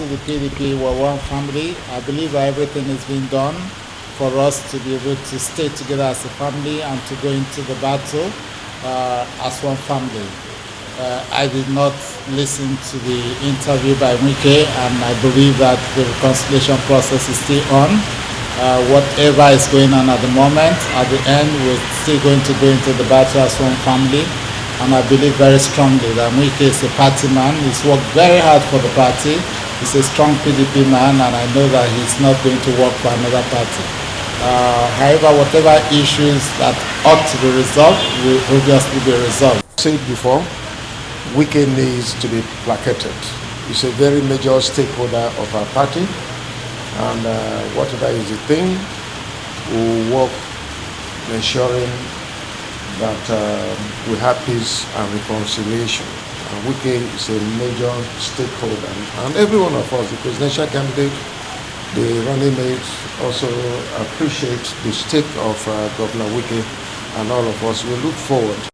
party, the PDP, were one family. I believe that everything is being done for us to be able to stay together as a family and to go into the battle as one family. I did not listen to the interview by Wike, and I believe that the reconciliation process is still on. Whatever is going on at the moment, at the end, we're still going to go into the battle as one family. And I believe very strongly that Wike is a party man. He's worked very hard for the party. He's a strong PDP man, and I know that he's not going to work for another party. However, whatever issues that ought to be resolved will obviously be resolved. I said before, Wike needs to be placated. He's a very major stakeholder of our party, and whatever is the thing, we'll work ensuring that we have peace and reconciliation. Wike is a major stakeholder, and every one of us, the presidential candidate, the running mates, also appreciate the stake of Governor Wike, and all of us will look forward